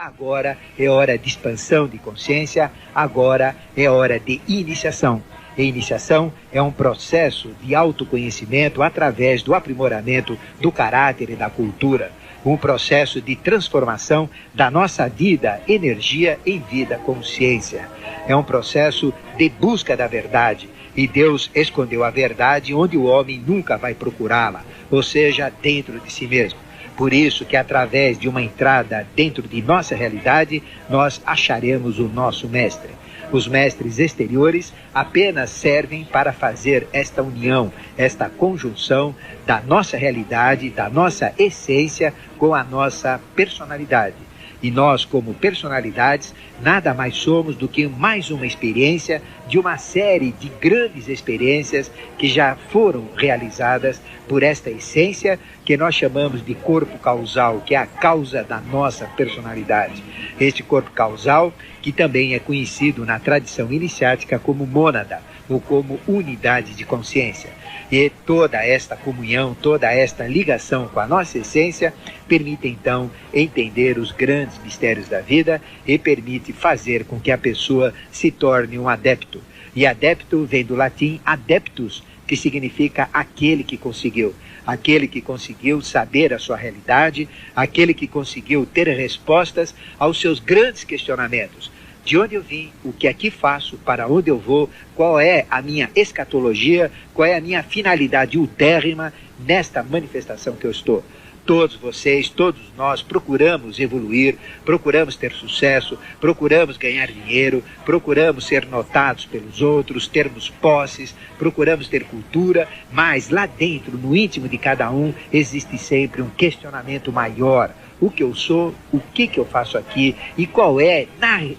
Agora é hora de expansão de consciência, agora é hora de iniciação. E iniciação é um processo de autoconhecimento através do aprimoramento do caráter e da cultura. Um processo de transformação da nossa vida, energia em vida, consciência. É um processo de busca da verdade. E Deus escondeu a verdade onde o homem nunca vai procurá-la, ou seja, dentro de si mesmo. Por isso que através de uma entrada dentro de nossa realidade, nós acharemos o nosso mestre. Os mestres exteriores apenas servem para fazer esta união, esta conjunção da nossa realidade, da nossa essência com a nossa personalidade. E nós, como personalidades, nada mais somos do que mais uma experiência de uma série de grandes experiências que já foram realizadas por esta essência que nós chamamos de corpo causal, que é a causa da nossa personalidade. Este corpo causal, que também é conhecido na tradição iniciática como mônada, ou como unidade de consciência. E toda esta comunhão, toda esta ligação com a nossa essência permite então entender os grandes mistérios da vida e permite fazer com que a pessoa se torne um adepto. E adepto vem do latim adeptus, que significa aquele que conseguiu. Aquele que conseguiu saber a sua realidade, aquele que conseguiu ter respostas aos seus grandes questionamentos. De onde eu vim, o que aqui faço, para onde eu vou, qual é a minha escatologia, qual é a minha finalidade ultérrima nesta manifestação que eu estou. Todos vocês, todos nós procuramos evoluir, procuramos ter sucesso, procuramos ganhar dinheiro, procuramos ser notados pelos outros, termos posses, procuramos ter cultura, mas lá dentro, no íntimo de cada um, existe sempre um questionamento maior. O que eu sou, o que eu faço aqui e qual é,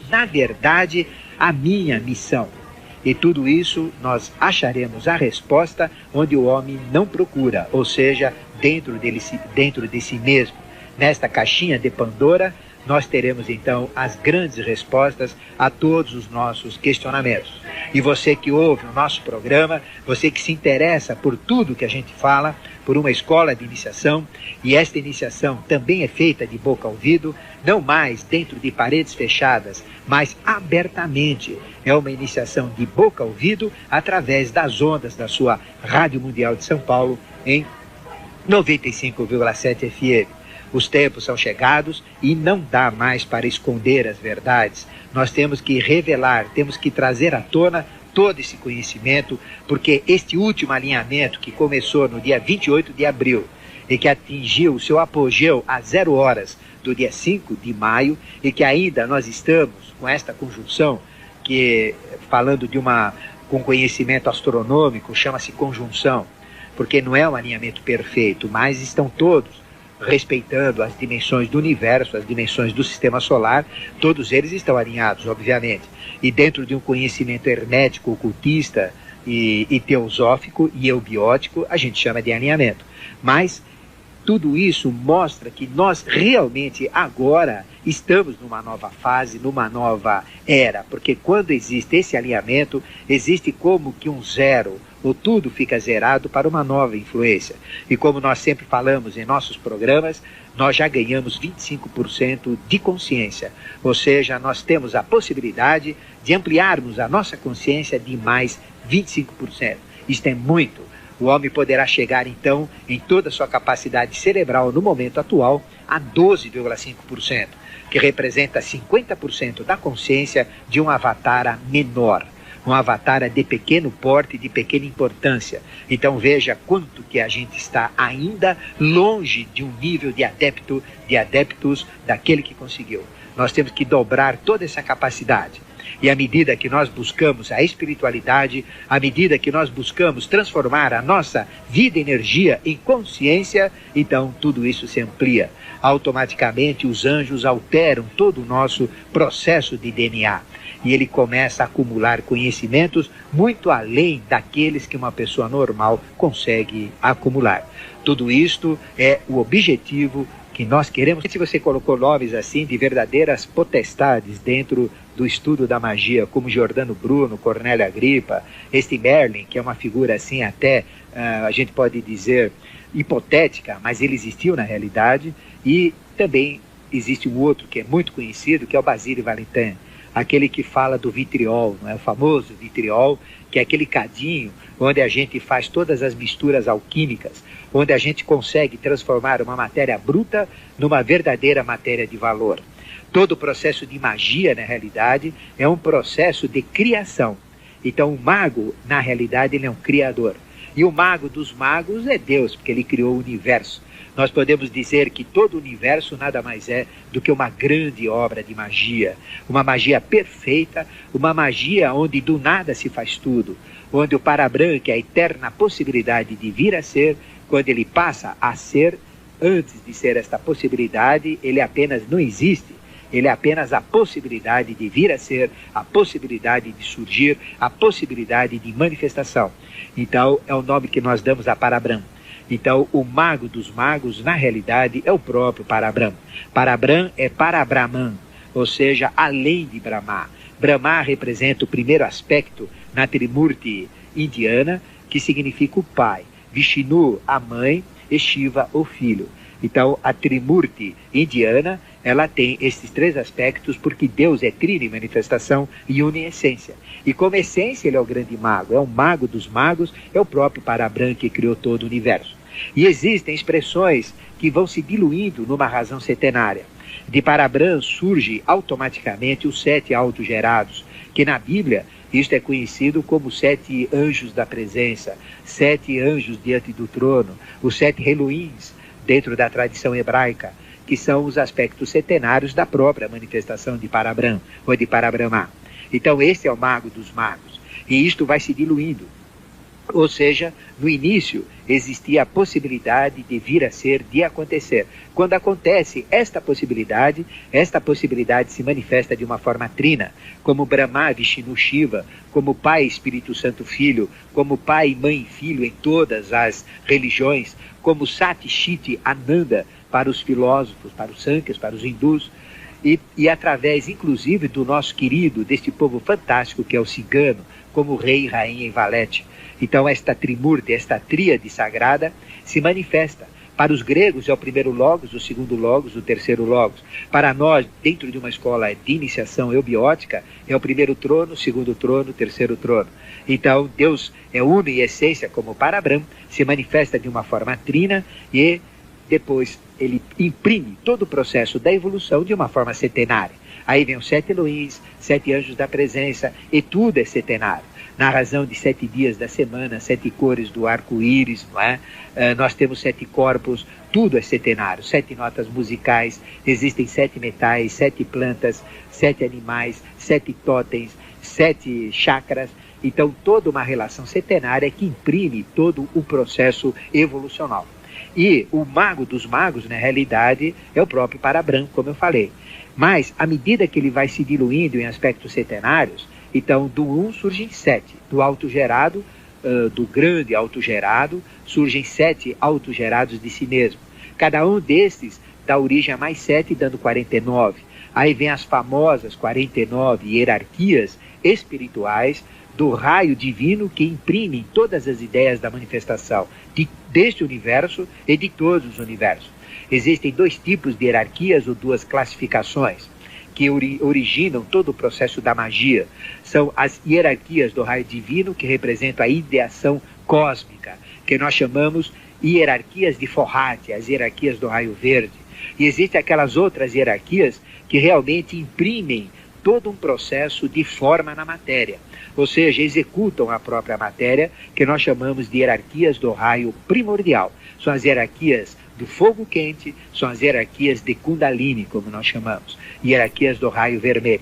na verdade, a minha missão. E tudo isso nós acharemos a resposta onde o homem não procura, ou seja, dentro de si mesmo. Nesta caixinha de Pandora, nós teremos então as grandes respostas a todos os nossos questionamentos. E você que ouve o nosso programa, você que se interessa por tudo que a gente fala, por uma escola de iniciação, e esta iniciação também é feita de boca a ouvido, não mais dentro de paredes fechadas, mas abertamente. É uma iniciação de boca a ouvido através das ondas da sua Rádio Mundial de São Paulo em 95,7 FM. Os tempos são chegados e não dá mais para esconder as verdades. Nós temos que revelar, temos que trazer à tona todo esse conhecimento, porque este último alinhamento que começou no dia 28 de abril e que atingiu o seu apogeu às 0 horas do dia 5 de maio e que ainda nós estamos com esta conjunção, que falando com conhecimento astronômico, chama-se conjunção, porque não é um alinhamento perfeito, mas estão todos respeitando as dimensões do universo, as dimensões do sistema solar, todos eles estão alinhados, obviamente. E dentro de um conhecimento hermético, ocultista e teosófico e eubiótico, a gente chama de alinhamento. Mas tudo isso mostra que nós realmente agora estamos numa nova fase, numa nova era, porque quando existe esse alinhamento, existe como que um zero, ou tudo fica zerado para uma nova influência. E como nós sempre falamos em nossos programas, nós já ganhamos 25% de consciência, ou seja, nós temos a possibilidade de ampliarmos a nossa consciência de mais 25%. Isto é muito. O homem poderá chegar, então, em toda a sua capacidade cerebral no momento atual, a 12,5%, que representa 50% da consciência de um avatar menor. Um avatar de pequeno porte, de pequena importância. Então veja quanto que a gente está ainda longe de um nível de adeptos daquele que conseguiu. Nós temos que dobrar toda essa capacidade. E à medida que nós buscamos a espiritualidade, à medida que nós buscamos transformar a nossa vida e energia em consciência, então tudo isso se amplia. Automaticamente os anjos alteram todo o nosso processo de DNA. E ele começa a acumular conhecimentos muito além daqueles que uma pessoa normal consegue acumular. Tudo isto é o objetivo que nós queremos. Se você colocou nomes assim de verdadeiras potestades dentro do estudo da magia, como Giordano Bruno, Cornélio Agripa, este Merlin, que é uma figura assim até, a gente pode dizer, hipotética, mas ele existiu na realidade, e também existe um outro que é muito conhecido, que é o Basile Valentin, aquele que fala do vitriol, não é? O famoso vitriol, que é aquele cadinho onde a gente faz todas as misturas alquímicas, onde a gente consegue transformar uma matéria bruta numa verdadeira matéria de valor. Todo o processo de magia, na realidade, é um processo de criação. Então, o mago, na realidade, ele é um criador. E o mago dos magos é Deus, porque ele criou o universo. Nós podemos dizer que todo o universo nada mais é do que uma grande obra de magia. Uma magia perfeita, uma magia onde do nada se faz tudo. Onde o Parabrahma, que é a eterna possibilidade de vir a ser, quando ele passa a ser, antes de ser esta possibilidade, ele apenas não existe. Ele é apenas a possibilidade de vir a ser, a possibilidade de surgir, a possibilidade de manifestação. Então, é o nome que nós damos a Parabrahma. Então, o mago dos magos, na realidade, é o próprio Parabrahma. Parabrahma é Parabrahman, ou seja, além de Brahma. Brahma representa o primeiro aspecto na Trimurti indiana, que significa o pai. Vishnu, a mãe, e Shiva, o filho. Então, a Trimurti indiana, ela tem esses três aspectos porque Deus é trino em manifestação e une em essência. E como essência, ele é o grande mago, é o mago dos magos, é o próprio Parabrahma que criou todo o universo. E existem expressões que vão se diluindo numa razão setenária. De Parabrahma surge automaticamente os 7 autogerados, que na Bíblia isto é conhecido como 7 anjos da presença, 7 anjos diante do trono, os 7 Elohims dentro da tradição hebraica, que são os aspectos setenários da própria manifestação de Parabrahma, ou de Parabrahma. Então esse é o mago dos magos, e isto vai se diluindo. Ou seja, no início existia a possibilidade de vir a ser, de acontecer. Quando acontece esta possibilidade se manifesta de uma forma trina, como Brahma, Vishnu, Shiva, como Pai, Espírito Santo, Filho, como Pai, Mãe e Filho em todas as religiões, como Sati, Chiti, Ananda, para os filósofos, para os Sankhas, para os hindus, e através, inclusive, do nosso querido, deste povo fantástico que é o cigano, como rei e rainha em Valete. Então, esta Trimurti, esta tríade sagrada, se manifesta. Para os gregos é o primeiro logos, o segundo logos, o terceiro logos. Para nós, dentro de uma escola de iniciação eubiótica, é o primeiro trono, o segundo trono, o terceiro trono. Então, Deus é uno em essência, como Parabrahma, se manifesta de uma forma trina e depois ele imprime todo o processo da evolução de uma forma setenária. Aí vem os 7 Elohims, 7 anjos da presença, e tudo é setenário. Na razão de 7 dias da semana, 7 cores do arco-íris, não é? Nós temos 7 corpos, tudo é setenário, 7 notas musicais, existem 7 metais, 7 plantas, 7 animais, 7 totens, 7 chakras. Então, toda uma relação setenária que imprime todo o processo evolucional. E o mago dos magos, na realidade, é o próprio Parabrahma, como eu falei. Mas, à medida que ele vai se diluindo em aspectos setenários, então, do 1 surgem 7. Do autogerado, do grande autogerado, surgem 7 autogerados de si mesmo. Cada um destes dá origem a mais 7, dando 49. Aí vem as famosas 49 hierarquias espirituais do raio divino que imprime todas as ideias da manifestação deste universo e de todos os universos. Existem 2 tipos de hierarquias ou 2 classificações que originam todo o processo da magia. São as hierarquias do raio divino, que representam a ideação cósmica, que nós chamamos hierarquias de Fohat, as hierarquias do raio verde. E existem aquelas outras hierarquias que realmente imprimem todo um processo de forma na matéria, ou seja, executam a própria matéria, que nós chamamos de hierarquias do raio primordial. São as hierarquias do fogo quente, são as hierarquias de Kundalini, como nós chamamos, hierarquias do raio vermelho.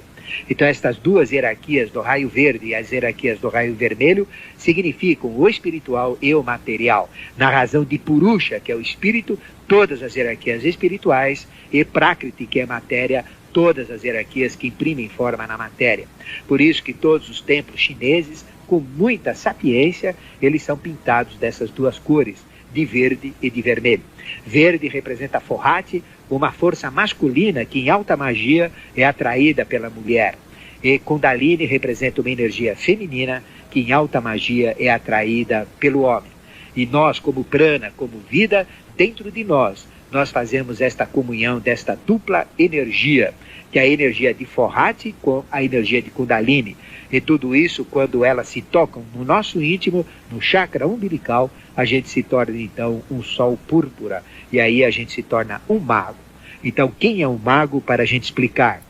Então, estas 2 hierarquias do raio verde e as hierarquias do raio vermelho significam o espiritual e o material. Na razão de Purusha, que é o espírito, todas as hierarquias espirituais, e Prakriti, que é matéria, todas as hierarquias que imprimem forma na matéria. Por isso que todos os templos chineses, com muita sapiência, eles são pintados dessas 2 cores, de verde e de vermelho. Verde representa a Fohat, uma força masculina que em alta magia é atraída pela mulher. E Kundalini representa uma energia feminina que em alta magia é atraída pelo homem. E nós, como prana, como vida, dentro de nós, nós fazemos esta comunhão desta dupla energia, que é a energia de Forrati com a energia de Kundalini. E tudo isso, quando elas se tocam no nosso íntimo, no chakra umbilical, a gente se torna então um sol púrpura. E aí a gente se torna um mago. Então, quem é um mago, para a gente explicar?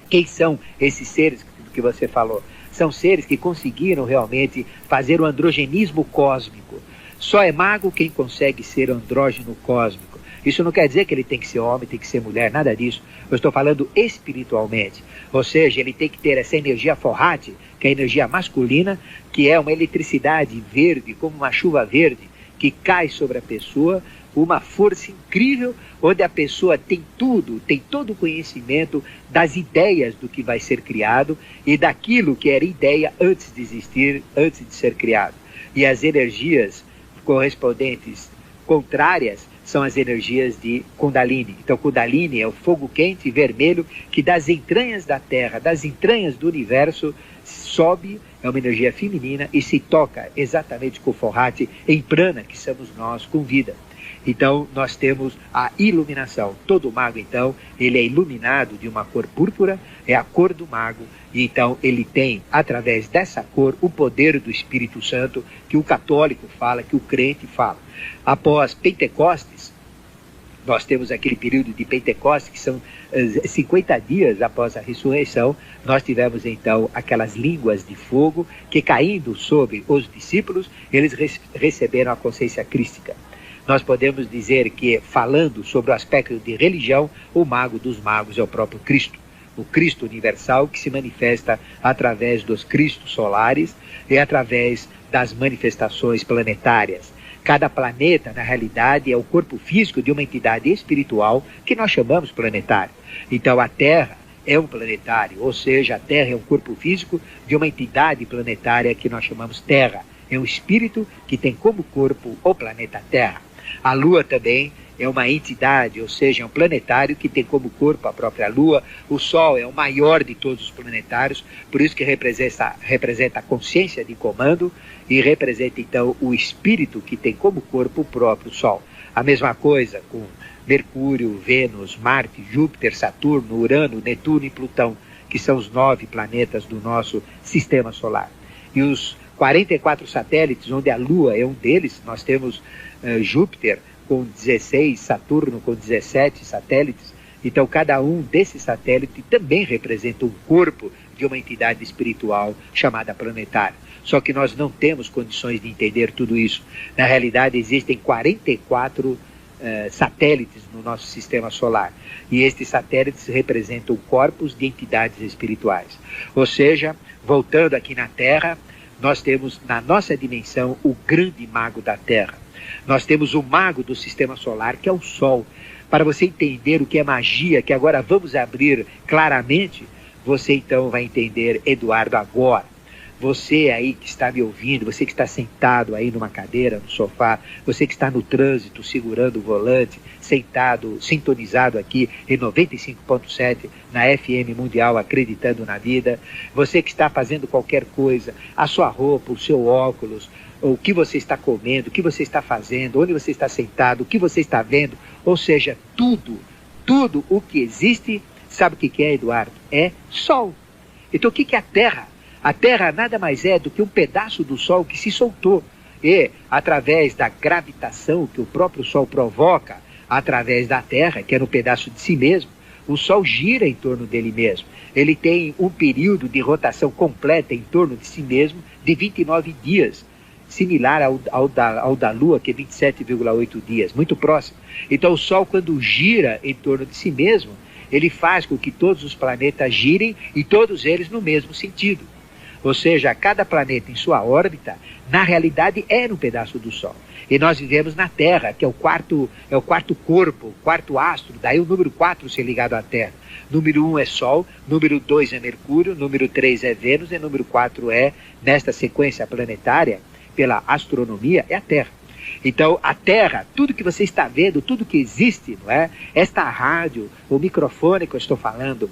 Quem são esses seres que você falou? São seres que conseguiram realmente fazer o androgenismo cósmico. Só é mago quem consegue ser andrógeno cósmico. Isso não quer dizer que ele tem que ser homem, tem que ser mulher, nada disso. Eu estou falando espiritualmente. Ou seja, ele tem que ter essa energia Forrati, que é a energia masculina, que é uma eletricidade verde, como uma chuva verde, que cai sobre a pessoa, uma força incrível, onde a pessoa tem tudo, tem todo o conhecimento das ideias do que vai ser criado e daquilo que era ideia antes de existir, antes de ser criado. E as energias correspondentes contrárias são as energias de Kundalini. Então, Kundalini é o fogo quente e vermelho que das entranhas da Terra, das entranhas do universo, sobe, é uma energia feminina e se toca exatamente com o Forrati em prana, que somos nós, com vida. Então, nós temos a iluminação. Todo mago, então, ele é iluminado de uma cor púrpura, é a cor do mago. E, então, ele tem, através dessa cor, o poder do Espírito Santo, que o católico fala, que o crente fala. Após Pentecostes, nós temos aquele período de Pentecostes, que são 50 dias após a ressurreição, nós tivemos, então, aquelas línguas de fogo que, caindo sobre os discípulos, eles receberam a consciência crística. Nós podemos dizer que, falando sobre o aspecto de religião, o mago dos magos é o próprio Cristo. O Cristo universal que se manifesta através dos Cristos solares e através das manifestações planetárias. Cada planeta, na realidade, é o corpo físico de uma entidade espiritual que nós chamamos planetário. Então, a Terra é um planetário, ou seja, a Terra é um corpo físico de uma entidade planetária que nós chamamos Terra. É um espírito que tem como corpo o planeta Terra. A Lua também é uma entidade, ou seja, é um planetário que tem como corpo a própria Lua. O Sol é o maior de todos os planetários, por isso que representa a consciência de comando e representa então o espírito que tem como corpo o próprio Sol. A mesma coisa com Mercúrio, Vênus, Marte, Júpiter, Saturno, Urano, Netuno e Plutão, que são os 9 planetas do nosso sistema solar. E os 44 satélites, onde a Lua é um deles, nós temos Júpiter com 16, Saturno com 17 satélites. Então, cada um desses satélites também representa um corpo de uma entidade espiritual chamada planetária. Só que nós não temos condições de entender tudo isso. Na realidade, existem 44 satélites no nosso sistema solar. E estes satélites representam corpos de entidades espirituais. Ou seja, voltando aqui na Terra, nós temos na nossa dimensão o grande mago da Terra. Nós temos o mago do sistema solar, que é o Sol. Para você entender o que é magia, que agora vamos abrir claramente, você então vai entender, Eduardo, agora. Você aí que está me ouvindo, você que está sentado aí numa cadeira, no sofá, você que está no trânsito, segurando o volante, sentado, sintonizado aqui em 95.7 na FM Mundial, acreditando na vida, você que está fazendo qualquer coisa, a sua roupa, o seu óculos, o que você está comendo, o que você está fazendo, onde você está sentado, o que você está vendo, ou seja, tudo o que existe, sabe o que é, Eduardo? É Sol. Então o que é a Terra? A Terra nada mais é do que um pedaço do Sol que se soltou. E, através da gravitação que o próprio Sol provoca, através da Terra, que é no pedaço de si mesmo, o Sol gira em torno dele mesmo. Ele tem um período de rotação completa em torno de si mesmo de 29 dias, similar ao da Lua, que é 27,8 dias, muito próximo. Então, o Sol, quando gira em torno de si mesmo, ele faz com que todos os planetas girem e todos eles no mesmo sentido. Ou seja, cada planeta em sua órbita, na realidade, é um pedaço do Sol. E nós vivemos na Terra, que é o quarto corpo, o quarto astro, daí o número 4 ser ligado à Terra. Número 1 é Sol, número 2 é Mercúrio, número 3 é Vênus e número 4 é, nesta sequência planetária, pela astronomia, é a Terra. Então, a Terra, tudo que você está vendo, tudo que existe, não é? Esta rádio, o microfone que eu estou falando,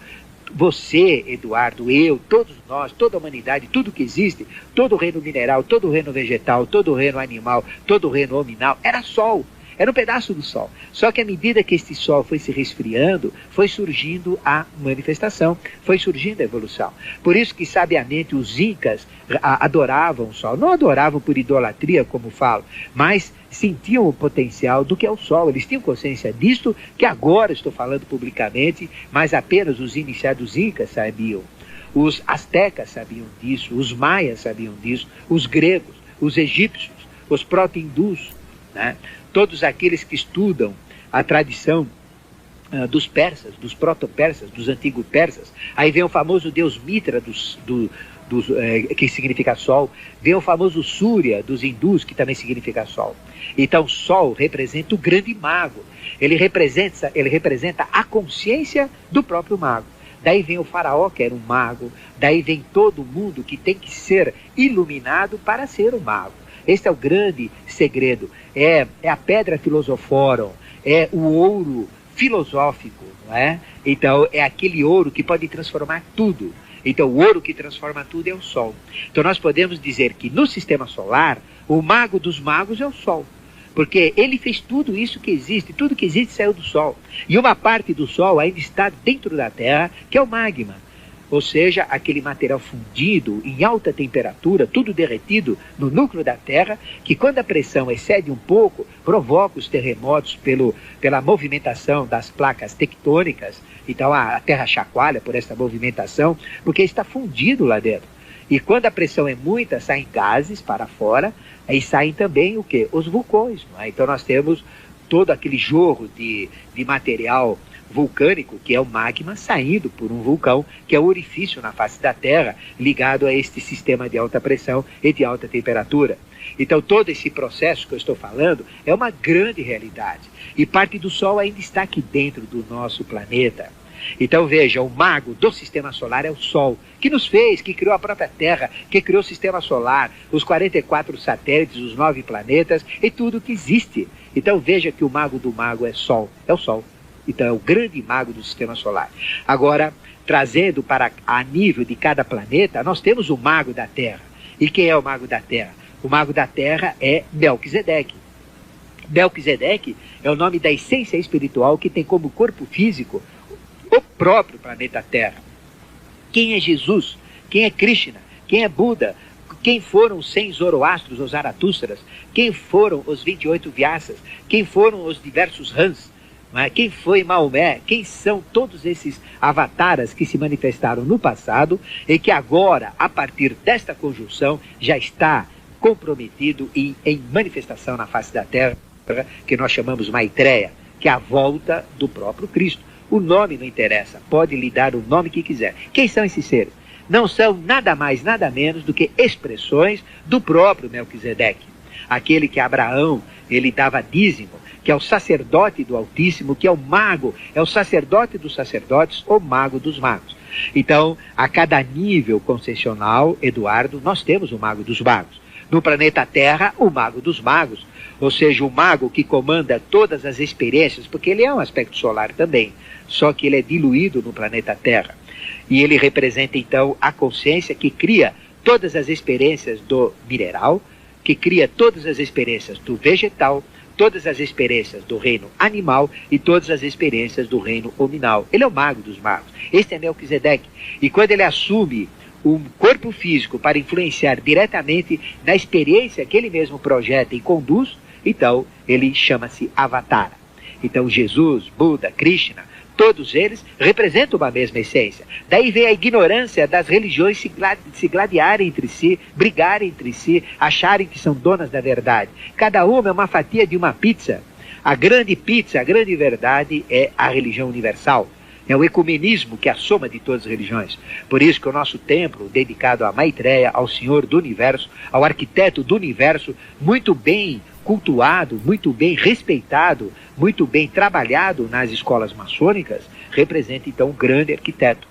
você, Eduardo, eu, todos nós, toda a humanidade, tudo que existe, todo o reino mineral, todo o reino vegetal, todo o reino animal, todo o reino hominal, era Sol. era um pedaço do Sol. Só que à medida que este Sol foi se resfriando, foi surgindo a manifestação, foi surgindo a evolução. Por isso que, sabiamente, os incas adoravam o Sol. Não adoravam por idolatria, como falo, mas sentiam o potencial do que é o Sol. Eles tinham consciência disto, que agora estou falando publicamente, mas apenas os iniciados incas sabiam. Os astecas sabiam disso, os maias sabiam disso, os gregos, os egípcios, os proto-hindus, né? Todos aqueles que estudam a tradição dos persas, dos proto-persas, dos antigos persas. Aí vem o famoso deus Mitra, que significa sol. Vem o famoso Surya, dos hindus, que também significa sol. Então, Sol representa o grande mago. Ele representa a consciência do próprio mago. Daí vem o faraó, que era um mago. Daí vem todo mundo que tem que ser iluminado para ser um mago. Este é o grande segredo. É a pedra filosoforum, é o ouro filosófico, não é? Então, é aquele ouro que pode transformar tudo. Então, o ouro que transforma tudo é o Sol. Então, nós podemos dizer que no sistema solar, o mago dos magos é o Sol. Porque ele fez tudo isso que existe, tudo que existe saiu do Sol. E uma parte do Sol ainda está dentro da Terra, que é o magma. Ou seja, aquele material fundido em alta temperatura, tudo derretido no núcleo da Terra, que quando a pressão excede um pouco, provoca os terremotos pela movimentação das placas tectônicas. Então a Terra chacoalha por essa movimentação, porque está fundido lá dentro. E quando a pressão é muita, saem gases para fora, aí saem também o quê? Os vulcões. Não é? Então nós temos todo aquele jorro de material vulcânico, que é o magma saindo por um vulcão, que é o orifício na face da Terra, ligado a este sistema de alta pressão e de alta temperatura. Então todo esse processo que eu estou falando é uma grande realidade. E parte do Sol ainda está aqui dentro do nosso planeta. Então veja, o mago do sistema solar é o Sol, que nos fez, que criou a própria Terra, que criou o sistema solar, os 44 satélites, os 9 planetas e tudo que existe. Então veja que o mago do mago é Sol, é o Sol. Então é o grande mago do sistema solar. Agora, trazendo para a nível de cada planeta, nós temos o mago da Terra. E quem é o mago da Terra? O mago da Terra é Melquisedeque. Melquisedeque é o nome da essência espiritual que tem como corpo físico o próprio planeta Terra. Quem é Jesus? Quem é Krishna? Quem é Buda? Quem foram os 100 Zoroastros ou Zaratustras? Quem foram os 28 Vyasas? Quem foram os diversos Rãs? Quem foi Maomé? Quem são todos esses avataras que se manifestaram no passado e que agora, a partir desta conjunção, já está comprometido em manifestação na face da Terra, que nós chamamos Maitreya, que é a volta do próprio Cristo. O nome não interessa, pode lhe dar o nome que quiser. Quem são esses seres? Não são nada mais, nada menos do que expressões do próprio Melquisedeque. Aquele que Abraão, ele dava dízimo, que é o sacerdote do Altíssimo, que é o mago, é o sacerdote dos sacerdotes, o mago dos magos. Então, a cada nível concessional, Eduardo, nós temos o mago dos magos. No planeta Terra, o mago dos magos, ou seja, o mago que comanda todas as experiências, porque ele é um aspecto solar também, só que ele é diluído no planeta Terra. E ele representa, então, a consciência que cria todas as experiências do mineral, que cria todas as experiências do vegetal, todas as experiências do reino animal e todas as experiências do reino hominal. Ele é o mago dos magos. Este é Melquisedeque. E quando ele assume um corpo físico para influenciar diretamente na experiência que ele mesmo projeta e conduz, então ele chama-se Avatara. Então Jesus, Buda, Krishna, todos eles representam uma mesma essência. Daí vem a ignorância das religiões se gladiarem entre si, brigarem entre si, acharem que são donas da verdade. Cada uma é uma fatia de uma pizza. A grande pizza, a grande verdade é a religião universal. É o ecumenismo que é a soma de todas as religiões. Por isso que o nosso templo, dedicado a Maitreya, ao Senhor do Universo, ao arquiteto do Universo, muito bem cultuado, muito bem respeitado, muito bem trabalhado nas escolas maçônicas, representa então um grande arquiteto.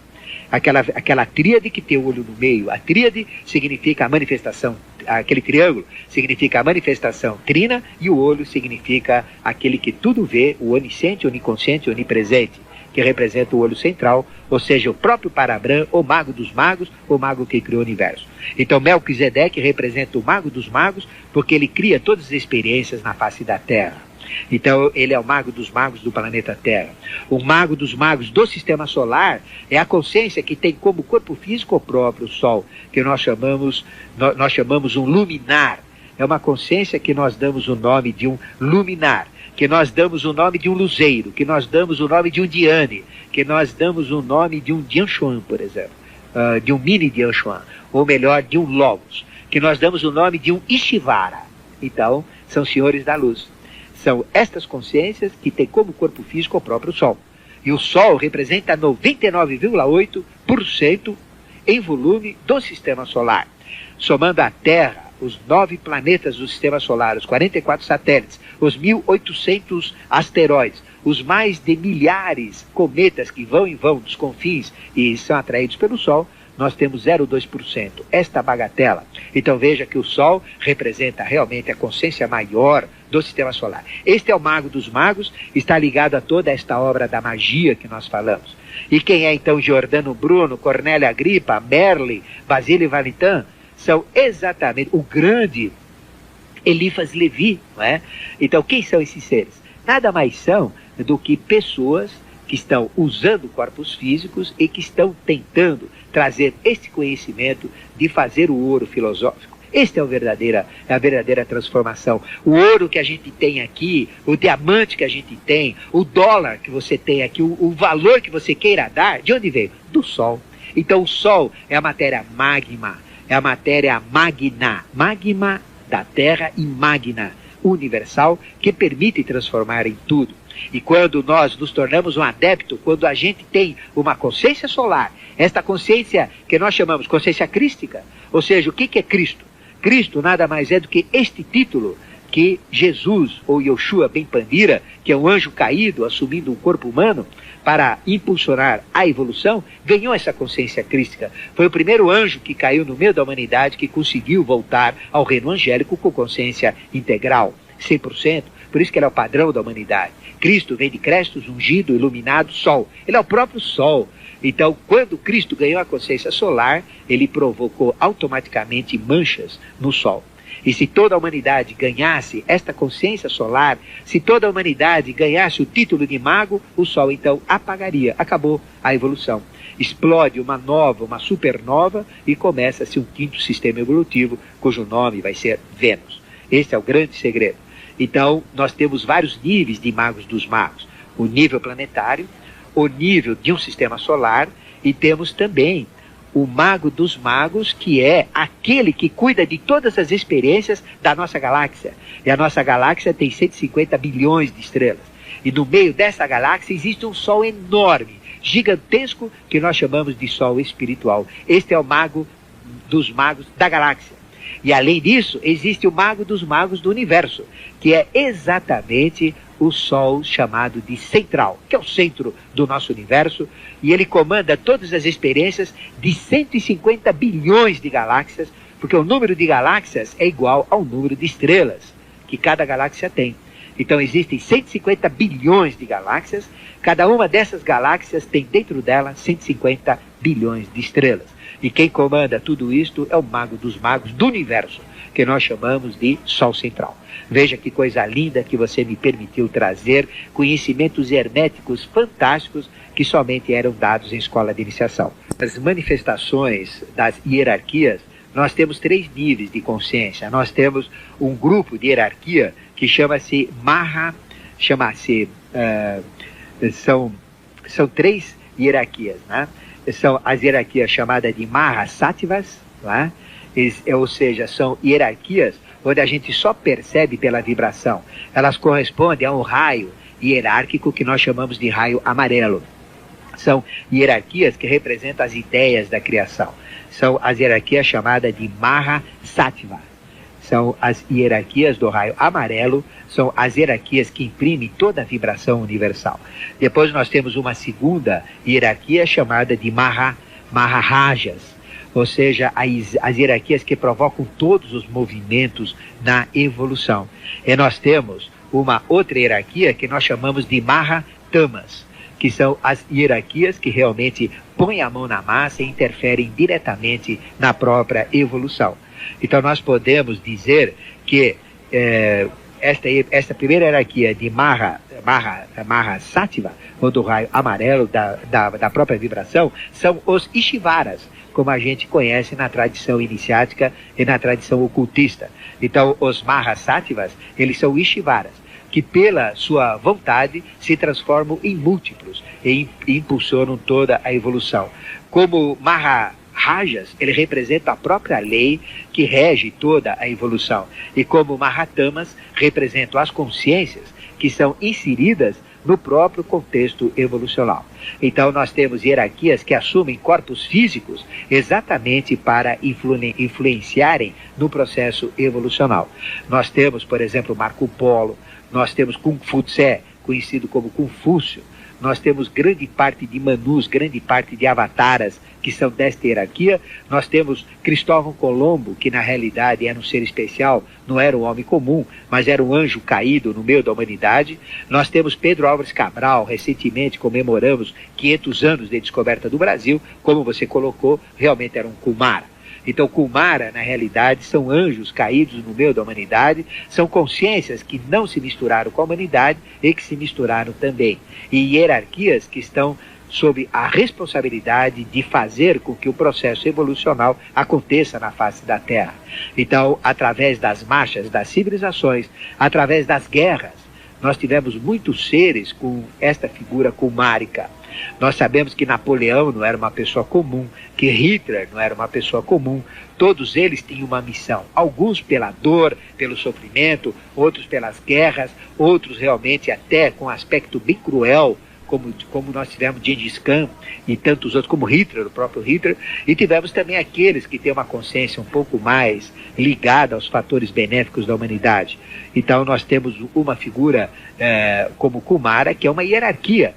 Aquela tríade que tem o olho no meio, a tríade significa a manifestação, aquele triângulo significa a manifestação trina, e o olho significa aquele que tudo vê, o onisciente, oniconsciente, onipresente, que representa o olho central, ou seja, o próprio Parabrahma, o mago dos magos, o mago que criou o universo. Então Melquisedeque representa o mago dos magos, porque ele cria todas as experiências na face da Terra. Então, ele é o mago dos magos do planeta Terra. O mago dos magos do sistema solar é a consciência que tem como corpo físico o próprio Sol, que nós chamamos um luminar. É uma consciência que nós damos o nome de um luminar, que nós damos o nome de um luzeiro, que nós damos o nome de um Diane, que nós damos o nome de um Dianchuan, por exemplo, de um mini Dianchuan, ou melhor, de um Logos, que nós damos o nome de um Ishivara. Então, são senhores da luz. São estas consciências que têm como corpo físico o próprio Sol. E o Sol representa 99,8% em volume do sistema solar. Somando a Terra, os 9 planetas do sistema solar, os 44 satélites, os 1.800 asteroides, os mais de milhares cometas que vão e vão dos confins e são atraídos pelo Sol, nós temos 0,2%, esta bagatela. Então veja que o Sol representa realmente a consciência maior do sistema solar. Este é o mago dos magos, está ligado a toda esta obra da magia que nós falamos. E quem é então Giordano Bruno, Cornélio Agrippa, Merli, Basílio Valitan? São exatamente o grande Eliphas Levi, não é? Então quem são esses seres? Nada mais são do que pessoas que estão usando corpos físicos e que estão tentando trazer este conhecimento de fazer o ouro filosófico. Esta é a verdadeira transformação. O ouro que a gente tem aqui, o diamante que a gente tem, o dólar que você tem aqui, o valor que você queira dar, de onde veio? Do Sol. Então o Sol é a matéria magma, é a matéria magna, magma da Terra e magna, universal, que permite transformar em tudo. E quando nós nos tornamos um adepto, quando a gente tem uma consciência solar, esta consciência que nós chamamos consciência crística, ou seja, o que é Cristo? Cristo nada mais é do que este título que Jesus, ou Yoshua Ben Pandira, que é um anjo caído assumindo um corpo humano para impulsionar a evolução, ganhou essa consciência crística. Foi o primeiro anjo que caiu no meio da humanidade que conseguiu voltar ao reino angélico com consciência integral, 100%. Por isso que ele é o padrão da humanidade. Cristo vem de Crestos, ungido, iluminado, Sol. Ele é o próprio Sol. Então, quando Cristo ganhou a consciência solar, ele provocou automaticamente manchas no Sol. E se toda a humanidade ganhasse esta consciência solar, se toda a humanidade ganhasse o título de mago, o Sol então apagaria, acabou a evolução. Explode uma nova, uma supernova e começa-se um quinto sistema evolutivo, cujo nome vai ser Vênus. Este é o grande segredo. Então, nós temos vários níveis de magos dos magos. O nível planetário, o nível de um sistema solar, e temos também o mago dos magos, que é aquele que cuida de todas as experiências da nossa galáxia. E a nossa galáxia tem 150 bilhões de estrelas. E no meio dessa galáxia existe um Sol enorme, gigantesco, que nós chamamos de Sol espiritual. Este é o mago dos magos da galáxia. E além disso, existe o mago dos magos do universo, que é exatamente o Sol chamado de central, que é o centro do nosso universo, e ele comanda todas as experiências de 150 bilhões de galáxias, porque o número de galáxias é igual ao número de estrelas que cada galáxia tem. Então existem 150 bilhões de galáxias, cada uma dessas galáxias tem dentro dela 150 bilhões de estrelas. E quem comanda tudo isto é o mago dos magos do universo, que nós chamamos de Sol Central. Veja que coisa linda que você me permitiu trazer, conhecimentos herméticos fantásticos que somente eram dados em escola de iniciação. As manifestações das hierarquias, nós temos 3 níveis de consciência. Nós temos um grupo de hierarquia que chama-se Maha, são 3 hierarquias, né? São as hierarquias chamadas de Mahasattvas, né? Ou seja, são hierarquias onde a gente só percebe pela vibração. Elas correspondem a um raio hierárquico que nós chamamos de raio amarelo. São hierarquias que representam as ideias da criação. São as hierarquias chamadas de Mahasattva. São as hierarquias do raio amarelo, são as hierarquias que imprimem toda a vibração universal. Depois nós temos uma segunda hierarquia chamada de Maharajas, ou seja, as hierarquias que provocam todos os movimentos na evolução. E nós temos uma outra hierarquia que nós chamamos de Mahatamas, que são as hierarquias que realmente põem a mão na massa e interferem diretamente na própria evolução. Então nós podemos dizer que esta primeira hierarquia de Maha Sattva, ou do raio amarelo da própria vibração, são os Ishvaras, como a gente conhece na tradição iniciática e na tradição ocultista. Então, os Mahasattvas, eles são Ishvaras, que pela sua vontade se transformam em múltiplos e impulsionam toda a evolução. Como Maharajas, ele representa a própria lei que rege toda a evolução. E como Mahatamas, representam as consciências que são inseridas no próprio contexto evolucional. Então nós temos hierarquias que assumem corpos físicos exatamente para influenciarem no processo evolucional. Nós temos, por exemplo, Marco Polo, nós temos Kung Fu Tse, conhecido como Confúcio, nós temos grande parte de Manus, grande parte de Avataras, que são desta hierarquia. Nós temos Cristóvão Colombo, que na realidade era um ser especial, não era um homem comum, mas era um anjo caído no meio da humanidade. Nós temos Pedro Álvares Cabral, recentemente comemoramos 500 anos de descoberta do Brasil, como você colocou, realmente era um Kumara. Então, Kumara, na realidade, são anjos caídos no meio da humanidade, são consciências que não se misturaram com a humanidade e que se misturaram também. E hierarquias que estão sob a responsabilidade de fazer com que o processo evolucional aconteça na face da Terra. Então, através das marchas das civilizações, através das guerras, nós tivemos muitos seres com esta figura kumárica. Nós sabemos que Napoleão não era uma pessoa comum, que Hitler não era uma pessoa comum. Todos eles tinham uma missão. Alguns pela dor, pelo sofrimento, outros pelas guerras, outros realmente até com um aspecto bem cruel, como nós tivemos Gengis Khan e tantos outros, como Hitler, o próprio Hitler, e tivemos também aqueles que têm uma consciência um pouco mais ligada aos fatores benéficos da humanidade. Então nós temos uma figura como Kumara, que é uma hierarquia,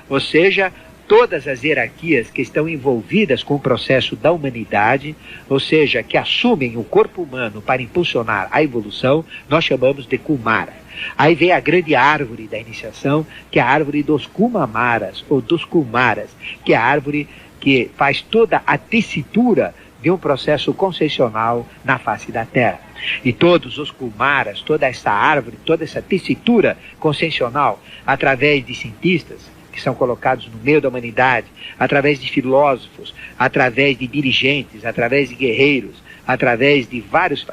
ou seja, todas as hierarquias que estão envolvidas com o processo da humanidade, ou seja, que assumem o corpo humano para impulsionar a evolução, nós chamamos de Kumara. Aí vem a grande árvore da iniciação, que é a árvore dos Kumamaras, ou dos Kumaras, que é a árvore que faz toda a tessitura de um processo concessional na face da Terra. E todos os Kumaras, toda essa árvore, toda essa tessitura concessional, através de cientistas, que são colocados no meio da humanidade, através de filósofos, através de dirigentes, através de guerreiros, através de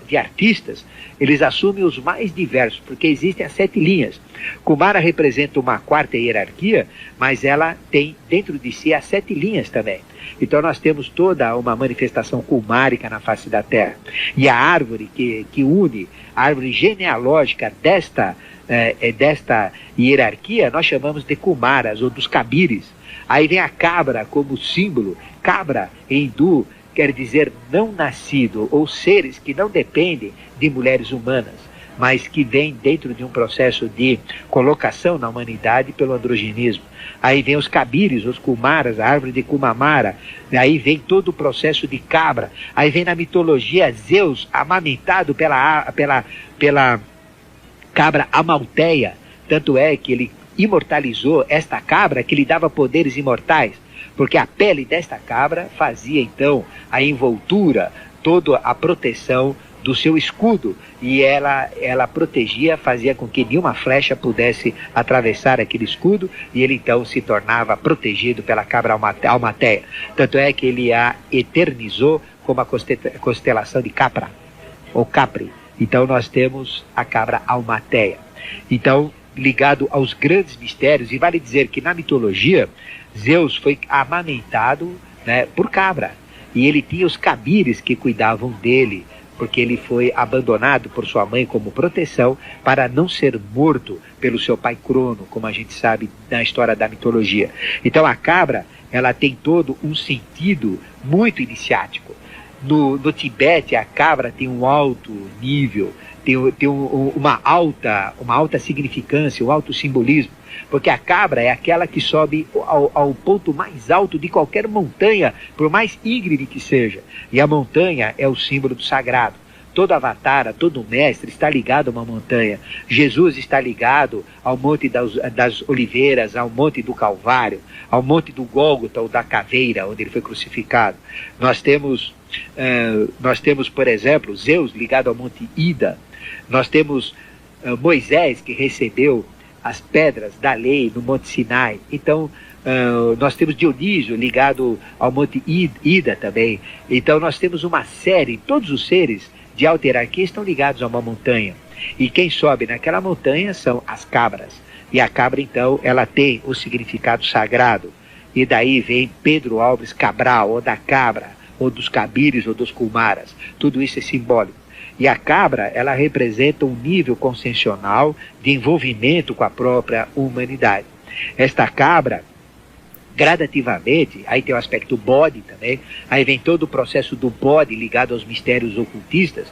de artistas, eles assumem os mais diversos, porque existem as 7 linhas. Kumara representa uma quarta hierarquia, mas ela tem dentro de si as 7 linhas também. Então nós temos toda uma manifestação kumárica na face da Terra. E a árvore que une, a árvore genealógica desta hierarquia, nós chamamos de Kumaras, ou dos Kabires. Aí vem a cabra como símbolo. Cabra, em hindu, quer dizer não nascido, ou seres que não dependem de mulheres humanas, mas que vêm dentro de um processo de colocação na humanidade pelo androgenismo. Aí vem os Kabires, os Kumaras, a árvore de Kumamara, aí vem todo o processo de cabra, aí vem na mitologia Zeus amamentado pela cabra Amalteia, tanto é que ele imortalizou esta cabra que lhe dava poderes imortais, porque a pele desta cabra fazia então a envoltura, toda a proteção do seu escudo, e ela protegia, fazia com que nenhuma flecha pudesse atravessar aquele escudo, e ele então se tornava protegido pela cabra Almateia. Tanto é que ele a eternizou como a constelação de Capra, ou Capri. Então nós temos a cabra Almateia. Então, ligado aos grandes mistérios, e vale dizer que na mitologia, Zeus foi amamentado, né, por cabra, e ele tinha os Kabires que cuidavam dele, porque ele foi abandonado por sua mãe como proteção para não ser morto pelo seu pai Crono, como a gente sabe na história da mitologia. Então a cabra, ela tem todo um sentido muito iniciático. No Tibete, a cabra tem um alto nível, tem uma alta significância, um alto simbolismo, porque a cabra é aquela que sobe ao ponto mais alto de qualquer montanha, por mais íngreme que seja, e a montanha é o símbolo do sagrado. Todo avatara, todo mestre está ligado a uma montanha. Jesus está ligado ao Monte das Oliveiras, ao Monte do Calvário, ao Monte do Gólgota, ou da Caveira, onde ele foi crucificado. Nós temos, por exemplo, Zeus ligado ao Monte Ida. Nós temos Moisés que recebeu as pedras da lei no Monte Sinai. Então, nós temos Dionísio ligado ao Monte Ida também. Então, nós temos uma série, todos os seres de alta hierarquia estão ligados a uma montanha. E quem sobe naquela montanha são as cabras. E a cabra, então, ela tem o significado sagrado. E daí vem Pedro Alves Cabral, ou da cabra, ou dos cabires, ou dos cumaras. Tudo isso é simbólico. E a cabra, ela representa um nível consciencial de envolvimento com a própria humanidade. Esta cabra, gradativamente, aí tem o aspecto bode também, aí vem todo o processo do bode ligado aos mistérios ocultistas.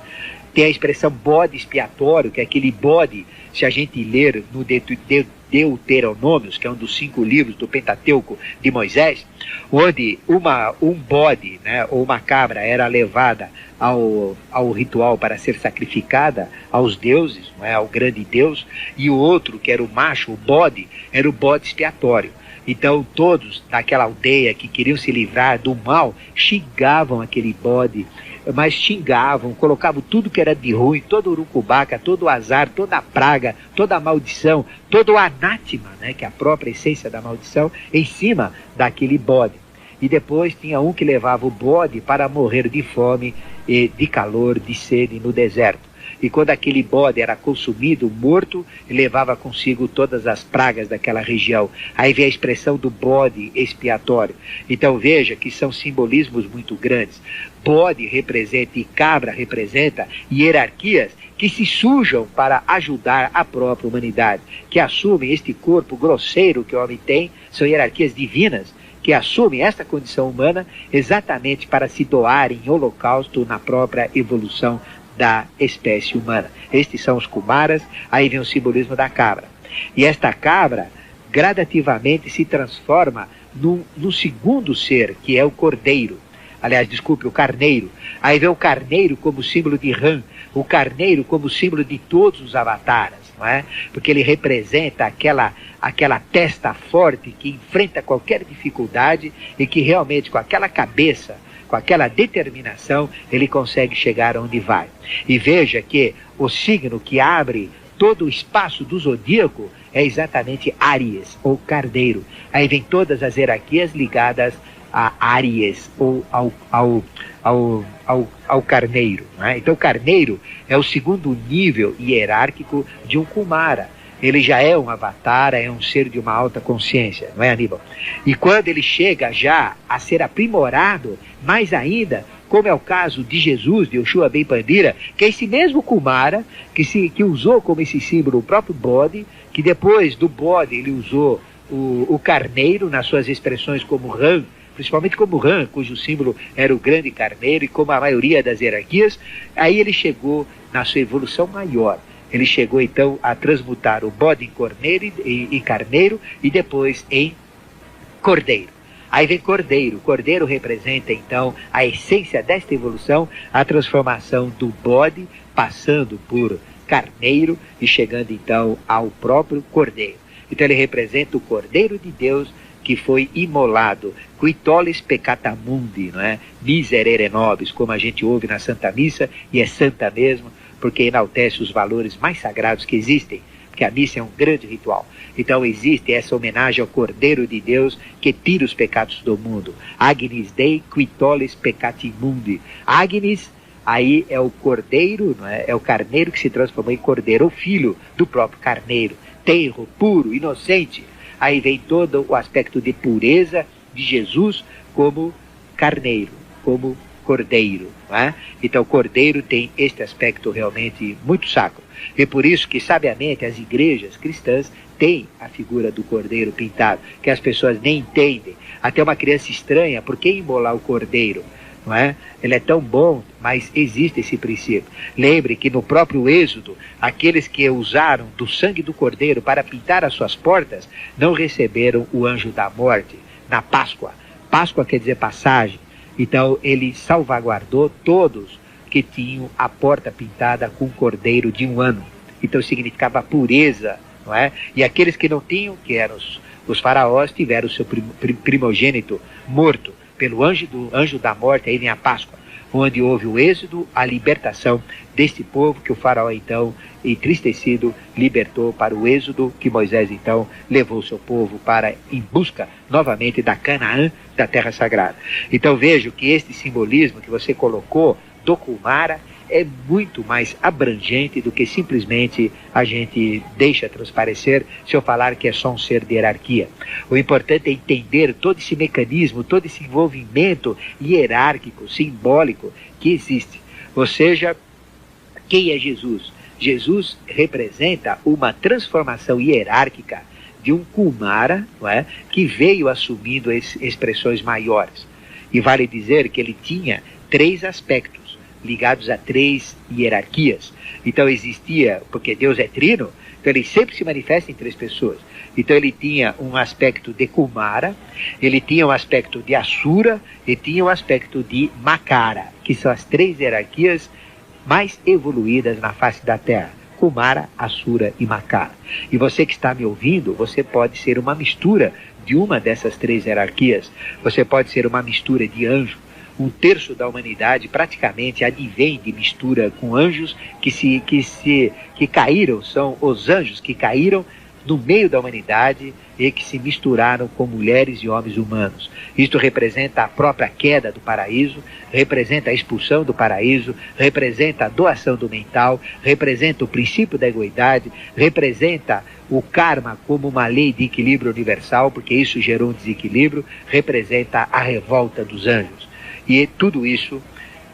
Tem a expressão bode expiatório, que é aquele bode, se a gente ler no Deuteronômios, que é um dos 5 livros do Pentateuco de Moisés, onde um bode, né, ou uma cabra era levada ao ritual para ser sacrificada aos deuses, não é, ao grande Deus, e o outro, que era o macho, o bode, era o bode expiatório. Então todos daquela aldeia que queriam se livrar do mal, xingavam aquele bode, mas xingavam, colocavam tudo que era de ruim, todo urucubaca, todo o azar, toda a praga, toda a maldição, todo o anátema, né, que é a própria essência da maldição, em cima daquele bode. E depois tinha um que levava o bode para morrer de fome, de calor, de sede no deserto. E quando aquele bode era consumido, morto, levava consigo todas as pragas daquela região. Aí vem a expressão do bode expiatório. Então veja que são simbolismos muito grandes. Bode representa e cabra representa hierarquias que se sujam para ajudar a própria humanidade, que assumem este corpo grosseiro que o homem tem, são hierarquias divinas, que assumem esta condição humana exatamente para se doarem em holocausto na própria evolução da espécie humana. Estes são os kumaras, aí vem o simbolismo da cabra. E esta cabra gradativamente se transforma no segundo ser, que é o cordeiro. Aliás, desculpe, o carneiro. Aí vem o carneiro como símbolo de Ram, o carneiro como símbolo de todos os avataras, não é? Porque ele representa aquela testa forte que enfrenta qualquer dificuldade e que realmente com aquela cabeça, com aquela determinação, ele consegue chegar onde vai. E veja que o signo que abre todo o espaço do zodíaco é exatamente Áries, ou Carneiro. Aí vem todas as hierarquias ligadas a Áries, ou ao Carneiro. Né? Então o Carneiro é o segundo nível hierárquico de um Kumara. Ele já é um avatar, é um ser de uma alta consciência, não é, Aníbal? E quando ele chega já a ser aprimorado, mais ainda, como é o caso de Jesus, de Yoshua Ben Pandira, que é esse mesmo Kumara, que usou como esse símbolo o próprio bode, que depois do bode ele usou o carneiro nas suas expressões como Ram, principalmente como Ram, cujo símbolo era o grande carneiro, e como a maioria das hierarquias, aí ele chegou na sua evolução maior. Ele chegou então a transmutar o bode em corneiro e carneiro e depois em cordeiro. Aí vem cordeiro. Cordeiro representa então a essência desta evolução, a transformação do bode passando por carneiro e chegando então ao próprio cordeiro. Então ele representa o cordeiro de Deus que foi imolado, quitolis peccata mundi, não é? Miserere nobis, como a gente ouve na Santa Missa, e é santa mesmo, porque enaltece os valores mais sagrados que existem, porque a missa é um grande ritual. Então existe essa homenagem ao Cordeiro de Deus que tira os pecados do mundo. Agnis Dei quitolis peccati mundi. Agnis, aí é o cordeiro, não é? É o carneiro que se transformou em cordeiro, o filho do próprio carneiro, tenro, puro, inocente. Aí vem todo o aspecto de pureza de Jesus como carneiro, como cordeiro. Não é? Então o cordeiro tem este aspecto realmente muito sacro. E por isso que sabiamente as igrejas cristãs têm a figura do cordeiro pintado, que as pessoas nem entendem. Até uma criança estranha, por que imolar o cordeiro? Não é? Ele é tão bom, mas existe esse princípio. Lembre que no próprio Êxodo, aqueles que usaram do sangue do cordeiro para pintar as suas portas, não receberam o anjo da morte na Páscoa. Páscoa quer dizer passagem. Então ele salvaguardou todos que tinham a porta pintada com um cordeiro de 1 ano. Então significava pureza, não é? E aqueles que não tinham, que eram os faraós, tiveram o seu primogênito morto pelo anjo da morte. Aí vem a Páscoa, onde houve o êxodo, a libertação deste povo que o faraó então, entristecido, libertou para o êxodo, que Moisés então levou seu povo para em busca novamente da Canaã, da terra sagrada. Então vejo que este simbolismo que você colocou do Kumara é muito mais abrangente do que simplesmente a gente deixa transparecer se eu falar que é só um ser de hierarquia. O importante é entender todo esse mecanismo, todo esse envolvimento hierárquico, simbólico que existe. Ou seja, quem é Jesus? Jesus representa uma transformação hierárquica de um Kumara, não é? Que veio assumindo expressões maiores. E vale dizer que ele tinha 3 aspectos ligados a 3 hierarquias. Então existia, porque Deus é trino, então ele sempre se manifesta em 3 pessoas. Então ele tinha um aspecto de Kumara, ele tinha um aspecto de Asura e tinha um aspecto de Makara, que são as 3 hierarquias mais evoluídas na face da Terra. Kumara, Asura e Makara. E você que está me ouvindo, você pode ser uma mistura de uma dessas 3 hierarquias. Você pode ser uma mistura de anjo. 1/3 da humanidade praticamente advém de mistura com anjos que caíram, são os anjos que caíram no meio da humanidade e que se misturaram com mulheres e homens humanos. Isto representa a própria queda do paraíso, representa a expulsão do paraíso, representa a doação do mental, representa o princípio da egoidade, representa o karma como uma lei de equilíbrio universal, porque isso gerou um desequilíbrio, representa a revolta dos anjos. E tudo isso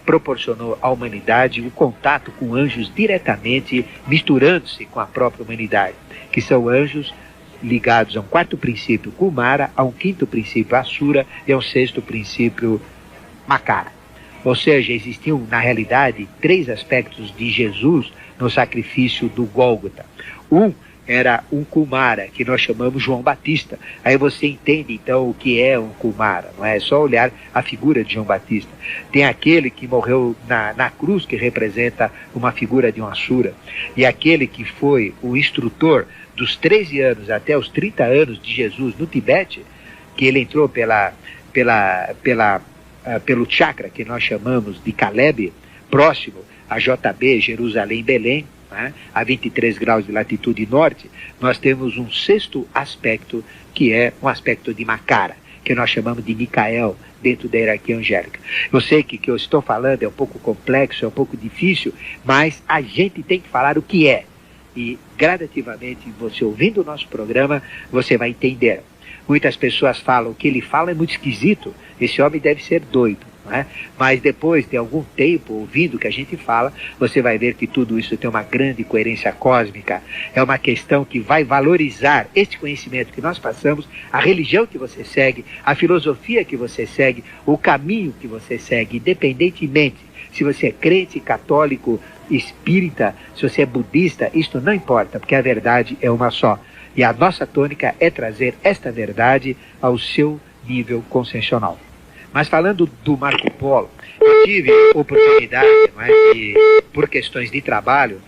proporcionou à humanidade o contato com anjos diretamente misturando-se com a própria humanidade, que são anjos ligados a um 4º princípio Kumara, a um 5º princípio Asura e a um 6º princípio Makara. Ou seja, existiam na realidade 3 aspectos de Jesus no sacrifício do Gólgota. Era um Kumara, que nós chamamos João Batista. Aí você entende então o que é um Kumara, não é só olhar a figura de João Batista. Tem aquele que morreu na cruz, que representa uma figura de um Asura, e aquele que foi o instrutor dos 13 anos até os 30 anos de Jesus no Tibete, que ele entrou pelo chakra que nós chamamos de Caleb, próximo a JB, Jerusalém, Belém, a 23 graus de latitude norte. Nós temos um 6º aspecto, que é um aspecto de Makara, que nós chamamos de Micael, dentro da hierarquia angélica. Eu sei que o que eu estou falando é um pouco complexo, é um pouco difícil, mas a gente tem que falar o que é. E gradativamente, você ouvindo o nosso programa, você vai entender. Muitas pessoas falam, o que ele fala é muito esquisito, esse homem deve ser doido. Não é? Mas depois de algum tempo ouvindo o que a gente fala, você vai ver que tudo isso tem uma grande coerência cósmica. É uma questão que vai valorizar este conhecimento que nós passamos, a religião que você segue, a filosofia que você segue, o caminho que você segue, independentemente se você é crente, católico, espírita, se você é budista, isto não importa, porque a verdade é uma só. E a nossa tônica é trazer esta verdade ao seu nível consciencial. Mas falando do Marco Polo, eu tive oportunidade, de, por questões de trabalho,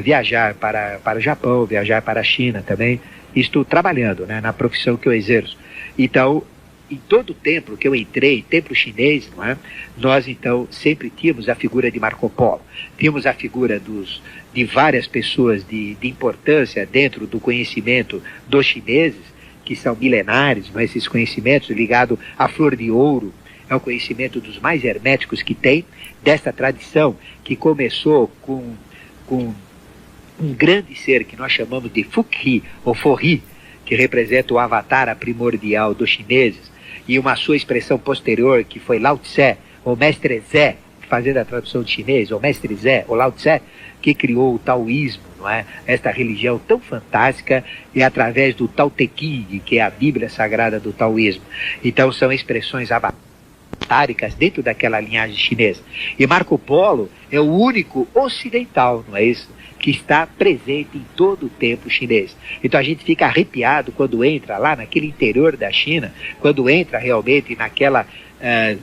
viajar para o Japão, viajar para a China também. Estou trabalhando, na profissão que eu exerço. Então, em todo o templo que eu entrei, templo chinês, nós então sempre tínhamos a figura de Marco Polo. Tínhamos a figura de várias pessoas de importância dentro do conhecimento dos chineses, que são milenares, esses conhecimentos ligados à flor de ouro, é o conhecimento dos mais herméticos que tem, desta tradição que começou com um grande ser que nós chamamos de Fukhi, ou Forri, que representa o avatar primordial dos chineses, e uma sua expressão posterior, que foi Lao Tse, ou Mestre Zé, fazendo a tradução de chinês, ou Mestre Zé, ou Lao Tse, que criou o taoísmo, esta religião tão fantástica, e através do Tao Te Ching, que é a Bíblia Sagrada do taoísmo. Então são expressões avatáricas dentro daquela linhagem chinesa. E Marco Polo é o único ocidental, não é isso? Que está presente em todo o templo chinês. Então a gente fica arrepiado quando entra lá naquele interior da China, quando entra realmente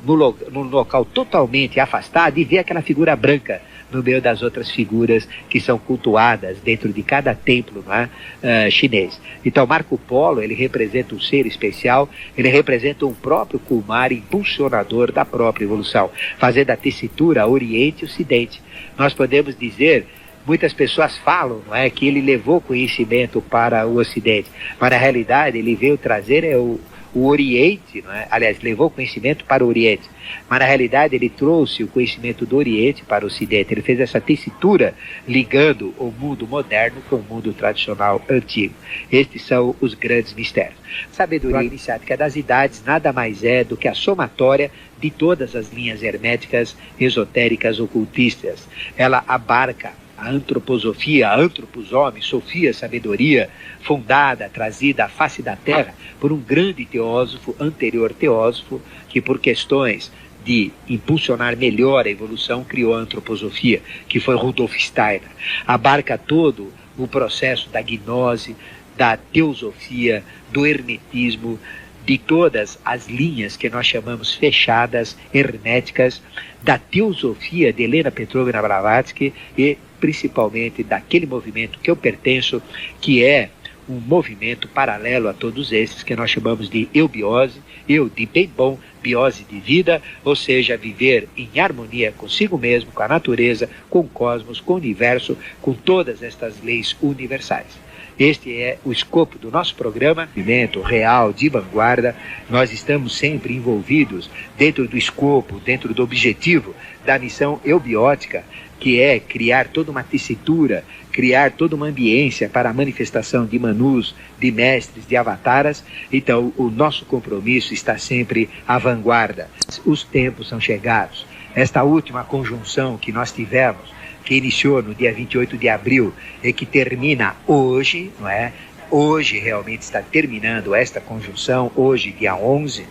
num local totalmente afastado e vê aquela figura branca, no meio das outras figuras que são cultuadas dentro de cada templo, não é? Chinês. Então Marco Polo, ele representa um ser especial, ele representa um próprio Kumar impulsionador da própria evolução, fazendo a tessitura Oriente e Ocidente. Nós podemos dizer, muitas pessoas falam, não é, que ele levou conhecimento para o Ocidente, mas na realidade ele veio trazer o Oriente, não é? Aliás, levou conhecimento para o Oriente, mas na realidade ele trouxe o conhecimento do Oriente para o Ocidente. Ele fez essa tessitura ligando o mundo moderno com o mundo tradicional antigo. Estes são os grandes mistérios. Sabedoria iniciática das idades nada mais é do que a somatória de todas as linhas herméticas, esotéricas, ocultistas. Ela abarca a antroposofia, a antroposome, sofia, sabedoria, fundada, trazida à face da Terra por um grande teósofo, anterior teósofo, que por questões de impulsionar melhor a evolução, criou a antroposofia, que foi Rudolf Steiner. Abarca todo o processo da gnose, da teosofia, do hermetismo, de todas as linhas que nós chamamos fechadas, herméticas, da teosofia de Helena Petrovna Blavatsky e principalmente daquele movimento que eu pertenço, que é um movimento paralelo a todos esses, que nós chamamos de eubiose, eu de bem bom, biose de vida, ou seja, viver em harmonia consigo mesmo, com a natureza, com o cosmos, com o universo, com todas estas leis universais. Este é o escopo do nosso programa, movimento real, de vanguarda. Nós estamos sempre envolvidos dentro do escopo, dentro do objetivo da missão eubiótica, que é criar toda uma tessitura, criar toda uma ambiência para a manifestação de manus, de mestres, de avataras. Então, o nosso compromisso está sempre à vanguarda. Os tempos são chegados. Esta última conjunção que nós tivemos, que iniciou no dia 28 de abril e que termina hoje, não é? Hoje realmente está terminando esta conjunção, hoje dia 11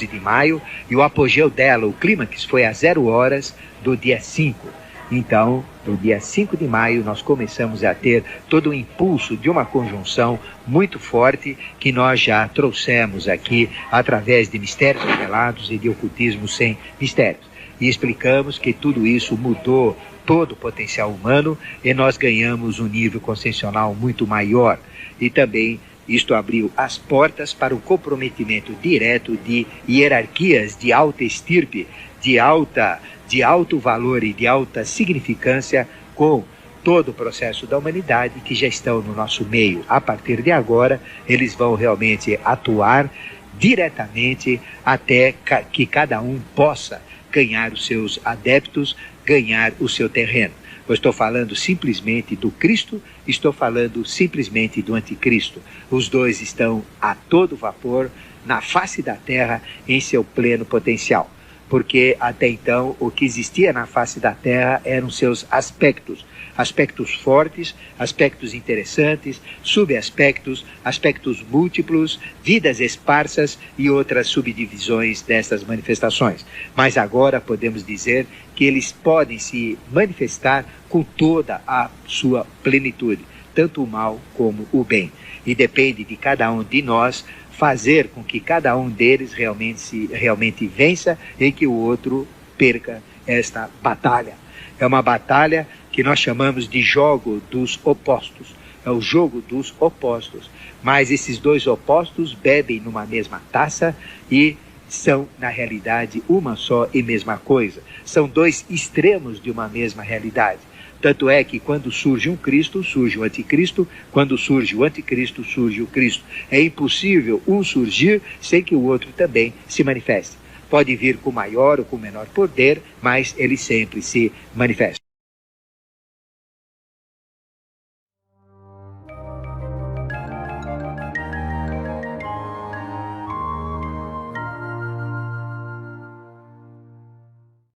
de maio, e o apogeu dela, o clímax, foi às 0 horas do dia 5. Então, no dia 5 de maio, nós começamos a ter todo o impulso de uma conjunção muito forte que nós já trouxemos aqui através de mistérios revelados e de ocultismo sem mistérios. E explicamos que tudo isso mudou todo o potencial humano e nós ganhamos um nível consciencial muito maior. E também isto abriu as portas para o comprometimento direto de hierarquias de alta estirpe, de alto valor e de alta significância com todo o processo da humanidade que já estão no nosso meio. A partir de agora, eles vão realmente atuar diretamente até que cada um possa ganhar os seus adeptos, ganhar o seu terreno. Eu estou falando simplesmente do Cristo, estou falando simplesmente do Anticristo. Os dois estão a todo vapor na face da Terra em seu pleno potencial. Porque até então o que existia na face da Terra eram seus aspectos fortes, aspectos interessantes, subaspectos, aspectos múltiplos, vidas esparsas e outras subdivisões dessas manifestações. Mas agora podemos dizer que eles podem se manifestar com toda a sua plenitude, tanto o mal como o bem. E depende de cada um de nós fazer com que cada um deles realmente vença e que o outro perca esta batalha. É uma batalha que nós chamamos de jogo dos opostos. É o jogo dos opostos. Mas esses dois opostos bebem numa mesma taça e são, na realidade, uma só e mesma coisa. São dois extremos de uma mesma realidade. Tanto é que quando surge um Cristo, surge o Anticristo. Quando surge o Anticristo, surge o Cristo. É impossível um surgir sem que o outro também se manifeste. Pode vir com maior ou com menor poder, mas ele sempre se manifesta.